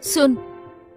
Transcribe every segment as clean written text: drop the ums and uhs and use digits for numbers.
सुन,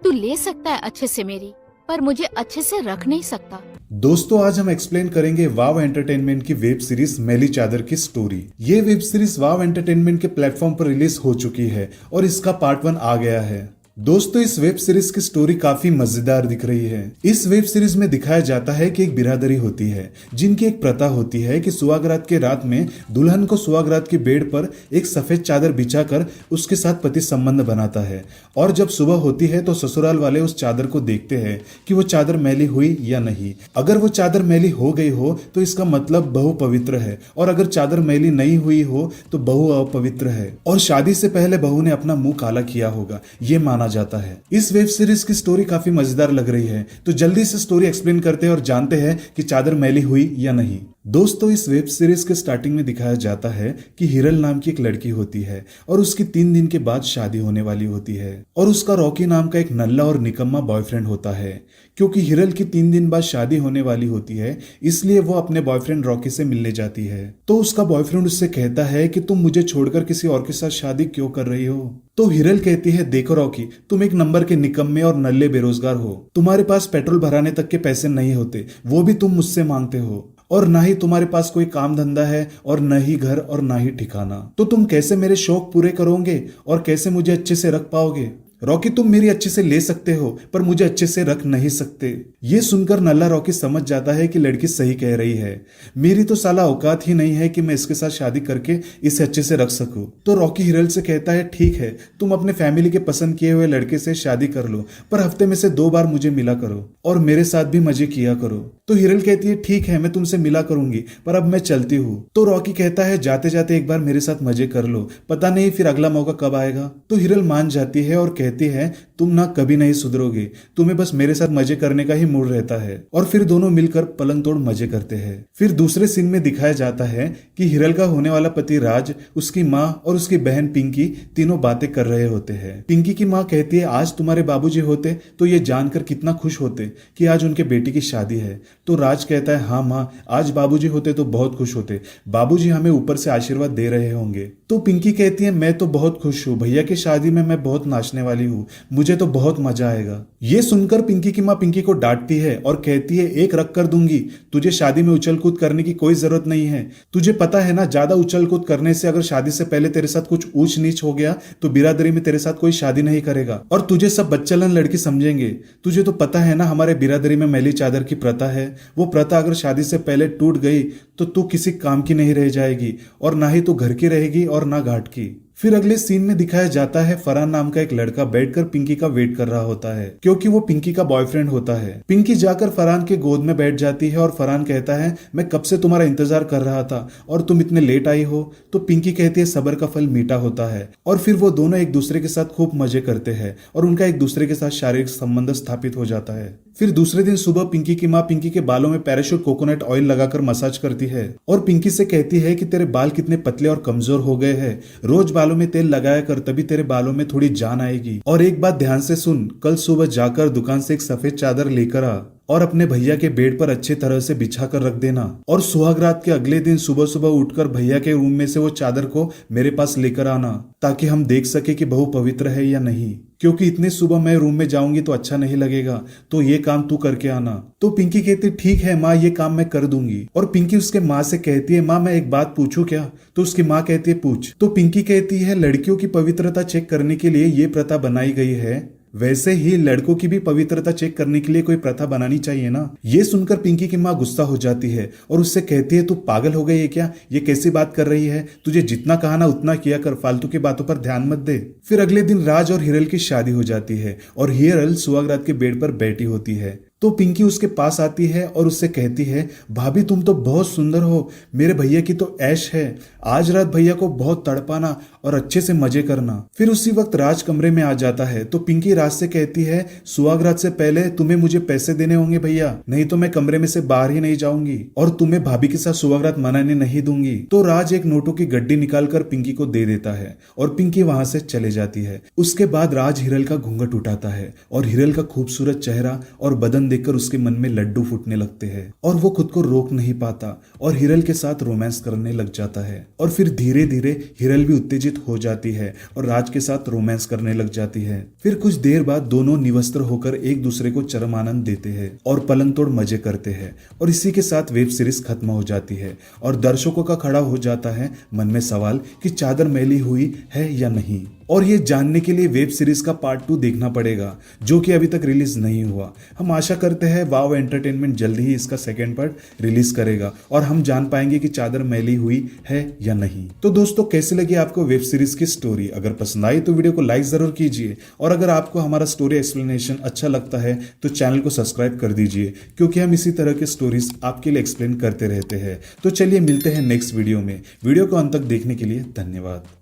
तू ले सकता है अच्छे से मेरी, पर मुझे अच्छे से रख नहीं सकता। दोस्तों आज हम एक्सप्लेन करेंगे वाव एंटरटेनमेंट की वेब सीरीज मैली चादर की स्टोरी। ये वेब सीरीज वाव एंटरटेनमेंट के प्लेटफॉर्म पर रिलीज हो चुकी है और इसका पार्ट 1 आ गया है। दोस्तों इस वेब सीरीज की स्टोरी काफी मजेदार दिख रही है। इस वेब सीरीज में दिखाया जाता है कि एक बिरादरी होती है जिनकी एक प्रथा होती है कि सुहागरात के रात में दुल्हन को सुहागरात की बेड पर एक सफेद चादर बिछाकर उसके साथ पति संबंध बनाता है और जब सुबह होती है तो ससुराल वाले उस चादर को देखते हैं कि वो चादर मैली हुई या नहीं। अगर वो चादर मैली हो गई हो तो इसका मतलब बहू पवित्र है और अगर चादर मैली नहीं हुई हो तो बहू अपवित्र है और शादी से पहले बहू ने अपना मुंह काला किया होगा, ये माना जाता है। इस वेब सीरीज की स्टोरी काफी मजेदार लग रही है, तो जल्दी से स्टोरी एक्सप्लेन करते हैं और जानते हैं कि चादर मैली हुई या नहीं। दोस्तों इस वेब सीरीज के स्टार्टिंग में दिखाया जाता है कि हिरल नाम की एक लड़की होती है और उसकी 3 दिन के बाद शादी होने वाली होती है और उसका रॉकी नाम का एक नल्ला और निकम्मा बॉयफ्रेंड होता है। क्योंकि हिरल की 3 दिन बाद शादी होने वाली होती है इसलिए वो अपने बॉयफ्रेंड रॉकी से मिलने जाती है। तो उसका बॉयफ्रेंड उससे कहता है कि तुम मुझे छोड़कर किसी और के साथ शादी क्यों कर रही हो। तो हिरल कहती है, देखो रॉकी, तुम एक नंबर के निकम्मे और नल्ले बेरोजगार हो। तुम्हारे पास पेट्रोल भराने तक के पैसे नहीं होते, वो भी तुम मुझसे मांगते हो, और ना ही तुम्हारे पास कोई काम धंधा है और न ही घर और ना ही ठिकाना। तो तुम कैसे मेरे शौक पूरे करोगे और कैसे मुझे अच्छे से रख पाओगे। रॉकी तुम मेरी अच्छे से ले सकते हो पर मुझे अच्छे से रख नहीं सकते। ये सुनकर नल्ला रॉकी समझ जाता है कि लड़की सही कह रही है, मेरी तो साला औकात ही नहीं है कि मैं इसके साथ शादी करके इसे अच्छे से रख सकूं। तो रॉकी हिरल से कहता है, ठीक है तुम अपने फैमिली के पसंद किए हुए लड़के से शादी कर लो पर हफ्ते में से 2 बार मुझे मिला करो और मेरे साथ भी मजे किया करो। तो हिरल कहती है, ठीक है मैं तुमसे मिला करूंगी पर अब मैं चलती हूँ। तो रॉकी कहता है, जाते जाते एक बार मेरे साथ मजे कर लो, पता नहीं फिर अगला मौका कब आएगा। तो हिरल मान जाती है और कहती है, तुम ना कभी नहीं सुधरोगे, तुम्हें बस मेरे साथ मजे करने का ही मूड रहता है। और फिर दोनों मिलकर पलंग तोड़ मजे करते हैं। फिर दूसरे सीन में दिखाया जाता है कि हिरल का होने वाला पति राज, उसकी माँ और उसकी बहन पिंकी तीनों बातें कर रहे होते हैं। पिंकी की माँ कहती है, आज तुम्हारे बाबूजी होते तो ये जानकर कितना खुश होते कि आज उनके बेटी की शादी है। तो राज कहता है, हाँ माँ, आज बाबूजी होते तो बहुत खुश होते, बाबूजी हमें ऊपर से आशीर्वाद दे रहे होंगे। तो पिंकी कहती है, मैं तो बहुत खुश हूँ, भैया की शादी में मैं बहुत नाचने वाली हूँ, मुझे तो बहुत मजा आएगा। ये सुनकर पिंकी की माँ पिंकी को डांटती है और कहती है, एक रख कर दूंगी, तुझे शादी में उछल कूद करने की कोई जरूरत नहीं है। तुझे पता है ना, ज्यादा उछल कूद करने से अगर शादी से पहले तेरे साथ कुछ ऊंच नीच हो गया तो बिरादरी में तेरे साथ कोई शादी नहीं करेगा और तुझे सब बच्चलन लड़की समझेंगे। तुझे तो पता है ना हमारे बिरादरी में मैली चादर की प्रथा है, वो प्रथा अगर शादी से पहले टूट गई तो तू किसी काम की नहीं रह जाएगी और ना ही तू घर की रहेगी और ना घाट की। फिर अगले सीन में दिखाया जाता है फरहान नाम का एक लड़का बैठकर पिंकी का वेट कर रहा होता है क्योंकि वो पिंकी का बॉयफ्रेंड होता है। पिंकी जाकर फरहान के गोद में बैठ जाती है और फरहान कहता है, मैं कब से तुम्हारा इंतजार कर रहा था और तुम इतने लेट आई हो। तो पिंकी कहती है, सब्र का फल मीठा होता है। और फिर वो दोनों एक दूसरे के साथ खूब मजे करते हैं और उनका एक दूसरे के साथ शारीरिक संबंध स्थापित हो जाता है। फिर दूसरे दिन सुबह पिंकी की माँ पिंकी के बालों में पैराशूट कोकोनट ऑयल लगाकर मसाज करती है और पिंकी से कहती है कि तेरे बाल कितने पतले और कमजोर हो गए हैं, रोज बालों में तेल लगाया कर, तभी तेरे बालों में थोड़ी जान आएगी। और एक बात ध्यान से सुन, कल सुबह जाकर दुकान से एक सफेद चादर लेकर आ और अपने भैया के बेड पर अच्छी तरह से बिछा कर रख देना और सुहागरात के अगले दिन सुबह सुबह उठकर भैया के रूम में से वो चादर को मेरे पास लेकर आना ताकि हम देख सके कि बहू पवित्र है या नहीं। क्योंकि इतने सुबह मैं रूम में जाऊंगी तो अच्छा नहीं लगेगा, तो ये काम तू करके आना। तो पिंकी कहती, ठीक है माँ, ये काम मैं कर दूंगी। और पिंकी उसके माँ से कहती है, माँ मैं एक बात पूछूं क्या। तो उसकी माँ कहती है, पूछ। तो पिंकी कहती है, लड़कियों की पवित्रता चेक करने के लिए ये प्रथा बनाई गई है, वैसे ही लड़कों की भी पवित्रता चेक करने के लिए कोई प्रथा बनानी चाहिए ना। ये सुनकर पिंकी की माँ गुस्सा हो जाती है और उससे कहती है, तू पागल हो गई है क्या, ये कैसी बात कर रही है, तुझे जितना कहा ना उतना किया कर, फालतू की बातों पर ध्यान मत दे। फिर अगले दिन राज और हिरल की शादी हो जाती है और हिरल सुहागरात के बेड पर बैठी होती है। तो पिंकी उसके पास आती है और उससे कहती है, भाभी तुम तो बहुत सुंदर हो, मेरे भैया की तो ऐश है, आज रात भैया को बहुत तड़पाना और अच्छे से मजे करना। फिर उसी वक्त राज कमरे में आ जाता है तो पिंकी राज से कहती है, सुहागरात से पहले तुम्हें मुझे पैसे देने होंगे भैया, नहीं तो मैं कमरे में से बाहर ही नहीं जाऊंगी और तुम्हें भाभी के साथ सुहागरात मनाने नहीं दूंगी। तो राज एक नोटों की गड्डी निकालकर पिंकी को दे देता है और पिंकी वहां से चले जाती है। उसके बाद राज हिरल का घूंघट उठाता है और हिरल का खूबसूरत चेहरा और बदन चादन देखकर उसके मन में लड्डू फूटने लगते हैं और वो खुद को रोक नहीं पाता और हिरल के साथ रोमांस करने लग जाता है। और फिर धीरे धीरे हिरल भी उत्तेजित हो जाती है और राज के साथ रोमांस करने लग जाती है। फिर कुछ देर बाद दोनों निवस्त्र होकर एक दूसरे को चरम आनंद देते हैं और पलंग तोड़ मजे करते हैं। और इसी के साथ वेब सीरीज खत्म हो जाती है और दर्शकों का खड़ा हो जाता है मन में सवाल कि चादर मैली हुई है या नहीं। और ये जानने के लिए वेब सीरीज का पार्ट 2 देखना पड़ेगा, जो कि अभी तक रिलीज नहीं हुआ। हम आशा करते हैं वाव एंटरटेनमेंट जल्दी ही इसका सेकंड पार्ट रिलीज करेगा और हम जान पाएंगे कि चादर मैली हुई है या नहीं। तो दोस्तों, कैसी लगी आपको वेब सीरीज की स्टोरी? अगर पसंद आई तो वीडियो को लाइक जरूर कीजिए और अगर आपको हमारा स्टोरी एक्सप्लेनेशन अच्छा लगता है तो चैनल को सब्सक्राइब कर दीजिए, क्योंकि हम इसी तरह के स्टोरीज आपके लिए एक्सप्लेन करते रहते हैं। तो चलिए मिलते हैं नेक्स्ट वीडियो में। वीडियो को अंत तक देखने के लिए धन्यवाद।